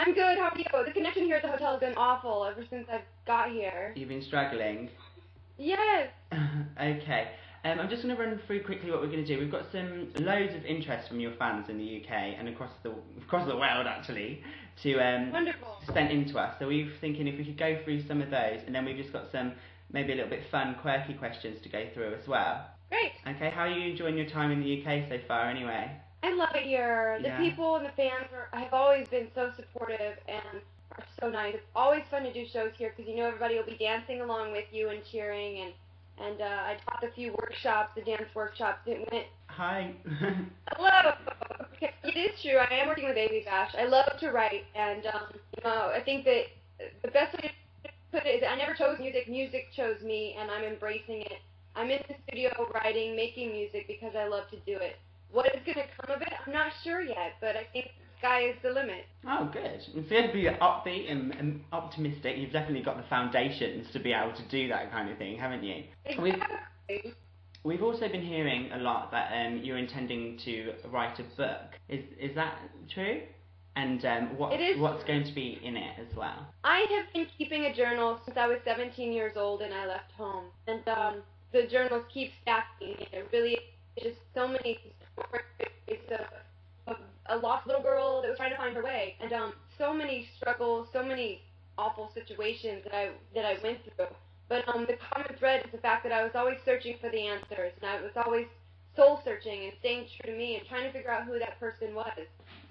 I'm good, how are you? The connection here at the hotel has been awful ever since I've got here. You've been struggling? Yes. Okay. I'm just going to run through quickly what we're going to do. We've got loads of interest from your fans in the UK and across the world actually to send in to us. So we were thinking if we could go through some of those, and then we've just got some maybe a little bit fun, quirky questions to go through as well. Great. Okay. How are you enjoying your time in the UK so far, anyway? I love it here. The people and the fans have always been so supportive and are so nice. It's always fun to do shows here because you know everybody will be dancing along with you and cheering, and I taught a few workshops, the dance workshops. It went. Hi. Hello. Okay, it is true. I am working with Baby Bash. I love to write, and I think that the best way to put it is I never chose music. Music chose me, and I'm embracing it. I'm in the studio writing, making music because I love to do it. What is going to come of it, I'm not sure yet, but I think the sky is the limit. Oh, good. So you have to be upbeat and optimistic. You've definitely got the foundations to be able to do that kind of thing, haven't you? Exactly. We've also been hearing a lot that you're intending to write a book. Is that true? And what's going to be in it as well? I have been keeping a journal since I was 17 years old and I left home. And the journals keep stacking. It really is just so many stories of a lost little girl that was trying to find her way, and so many struggles, so many awful situations that I went through. But the common thread is the fact that I was always searching for the answers, and I was always soul searching and staying true to me and trying to figure out who that person was.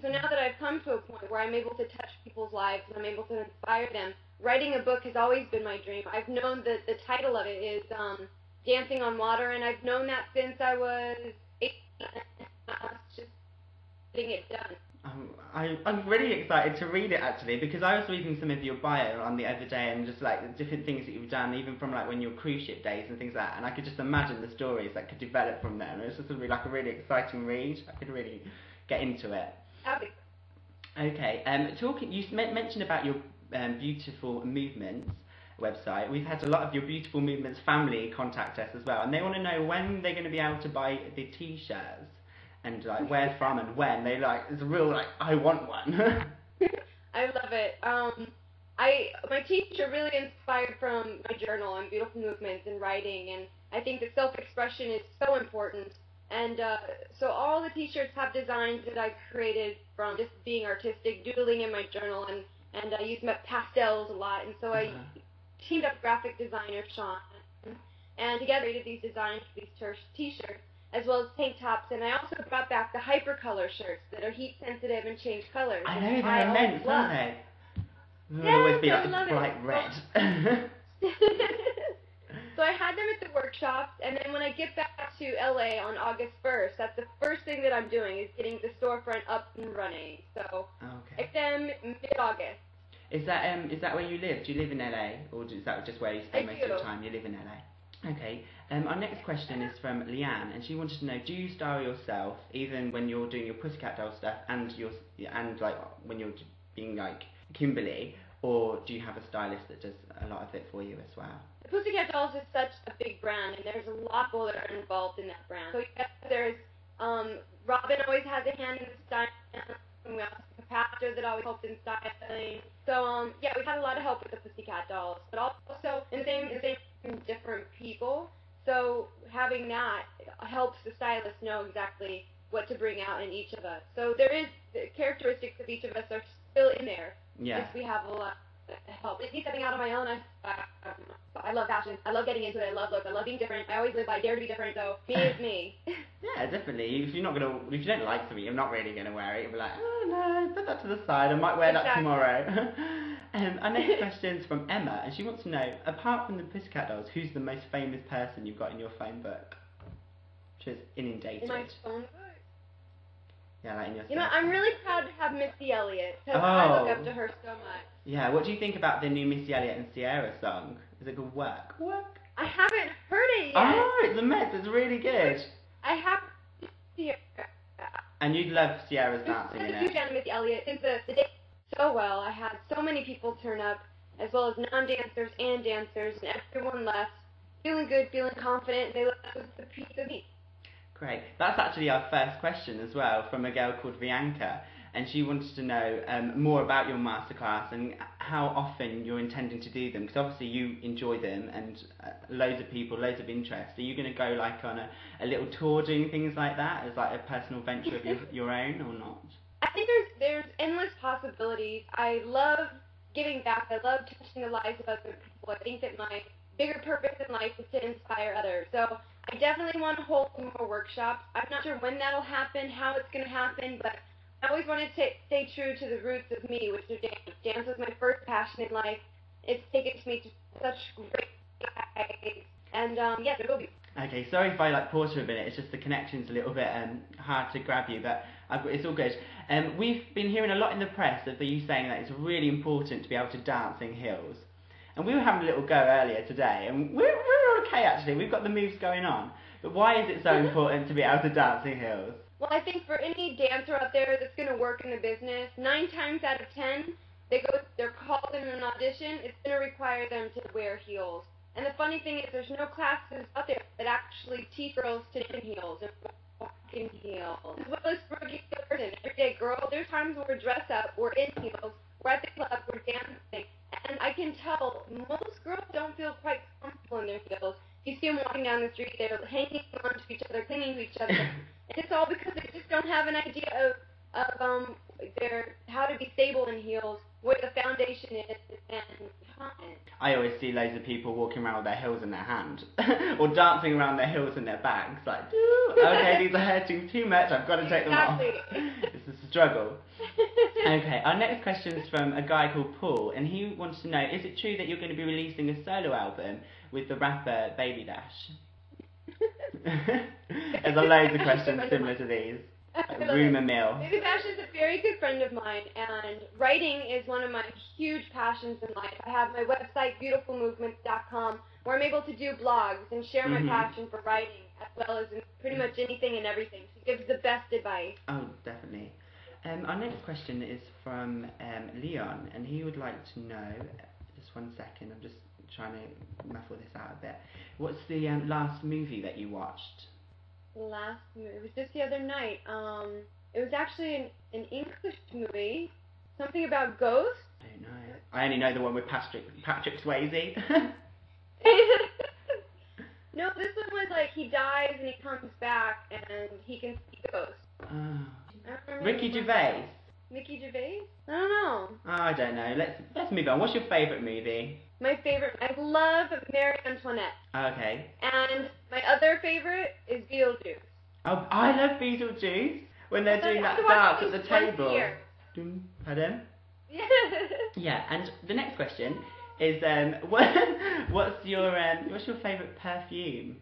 So now that I've come to a point where I'm able to touch people's lives and I'm able to inspire them, writing a book has always been my dream. I've known that the title of it is Dancing on Water, and I've known that since I was 18. I was just getting it done. I'm really excited to read it actually, because I was reading some of your bio on the other day and just like the different things that you've done, even from like when your cruise ship days and things like that, and I could just imagine the stories that could develop from there, and it's just like a really exciting read. I could really get into it. Okay, you mentioned about your Beautiful Movements website. We've had a lot of your Beautiful Movements family contact us as well, and they want to know when they're going to be able to buy the t-shirts and like where from and when. They it's a real I want one. I love it. My teacher really inspired from my journal and Beautiful Movements and writing, and I think that self-expression is so important. And so all the t-shirts have designs that I've created from just being artistic, doodling in my journal, and I use my pastels a lot, and so I teamed up with graphic designer Sean, and together we created these designs for these t-shirts, as well as tank tops, and I also brought back the hypercolor shirts that are heat sensitive and change colors. I know, they're immense, aren't they? They'll always be like bright red. So I had them at the workshops, and then when I get back to LA on August 1st, that's the first thing that I'm doing, is getting the storefront up and running. So it's mid-August. Is that where you live? Do you live in LA, or is that just where you spend most of your time? You live in LA. Okay. Our next question is from Leanne, and she wanted to know: do you style yourself, even when you're doing your Pussycat Doll stuff, and like when you're being like Kimberly, or do you have a stylist that does a lot of it for you as well? The Pussycat Dolls is such a big brand, and there's a lot of people that are involved in that brand. So yes, there's Robin always has a hand in the styling, and we also have a pastor that always helps in styling. So we've had a lot of help with the Pussycat Dolls, but also in the same different people. So having that helps the stylist know exactly what to bring out in each of us. So there is the characteristics of each of us are still in there. Yeah. Yes, we have a lot of help. It's me stepping out on my own. I love fashion. I love getting into it. I love looks. I love being different. I always live by dare to be different. So me is me. Yeah, definitely. If you don't like something, you're not really gonna wear it. You'll be like, oh no, put that to the side. I might wear that tomorrow. Our next question is from Emma, and she wants to know: apart from the Pussycat Dolls, who's the most famous person you've got in your phone book? Which is inundated. In my phone book. Yeah, like in your. I'm really proud to have Missy Elliott because I look up to her so much. Yeah, what do you think about the new Missy Elliott and Sierra song? Is it called Work? Work? I haven't heard it yet. Oh, it's a mess. It's really good. I have to hear it. And you'd love Sierra's dancing in it. I'm a huge fan of Missy Elliott. Since the day so well, I had so many people turn up, as well as non-dancers and dancers, and everyone left feeling good, feeling confident, and they left with a piece of me. Great. That's actually our first question as well, from a girl called Bianca. and she wanted to know more about your masterclass and how often you're intending to do them, because obviously you enjoy them and loads of people, loads of interest. Are you going to go like on a little tour doing things like that as like a personal venture of your own, or not? I think there's endless possibilities. I love giving back. I love touching the lives of other people. I think that my bigger purpose in life is to inspire others. So I definitely want to hold more workshops. I'm not sure when that'll happen, how it's going to happen, but I always want to stay true to the roots of me, which are dance. Dance was my first passion in life. It's taken me to such great heights. And yeah, there will be. Okay, sorry if I like pause for a minute. It's just the connection's a little bit hard to grab you, but it's all good. We've been hearing a lot in the press of you saying that it's really important to be able to dance in heels. And we were having a little go earlier today, and we're okay actually. We've got the moves going on. But why is it so important to be able to dance in heels? Well, I think for any dancer out there that's going to work in the business, 9 times out of 10, they're called in an audition. It's going to require them to wear heels. And the funny thing is, there's no classes out there that actually teach girls to dance in heels and walk in heels. As well as for a everyday girl, there's times when we're dressed up, we're in heels, we're at the club, we're dancing. And I can tell most girls don't feel quite comfortable in their heels. You see them walking down the street, they're hanging on to each other, clinging to each other. And it's all because they just don't have an idea of how to be stable in heels, where the foundation is, and I always see loads of people walking around with their heels in their hand, or dancing around their heels in their bags, like, okay, these are hurting too much, I've got to take them off. It's a struggle. Okay, our next question is from a guy called Paul, and he wants to know, is it true that you're going to be releasing a solo album with the rapper Baby Dash? There's loads of questions similar to these. Like rumour mill. Baby Dash is a very good friend of mine, and writing is one of my huge passions in life. I have my website, beautifulmovements.com, where I'm able to do blogs and share my passion for writing, as well as in pretty much anything and everything. She gives the best advice. Oh, definitely. Our next question is from Leon, and he would like to know, just one second, I'm just trying to muffle this out a bit. What's the last movie that you watched? Last movie, it was just the other night. It was actually an English movie, something about ghosts. I don't know. I only know the one with Patrick Swayze. No, this one was like he dies and he comes back and he can see ghosts. Ricky Gervais. Mickey Gervais? I don't know. Oh, I don't know. Let's move on. What's your favourite movie? My favorite, I love Marie Antoinette. Okay. And my other favorite is Beetlejuice. Oh, I love Beetlejuice. When they're doing that dance at the table. Pardon? Yeah. Yeah, and the next question is, what's your favourite perfume?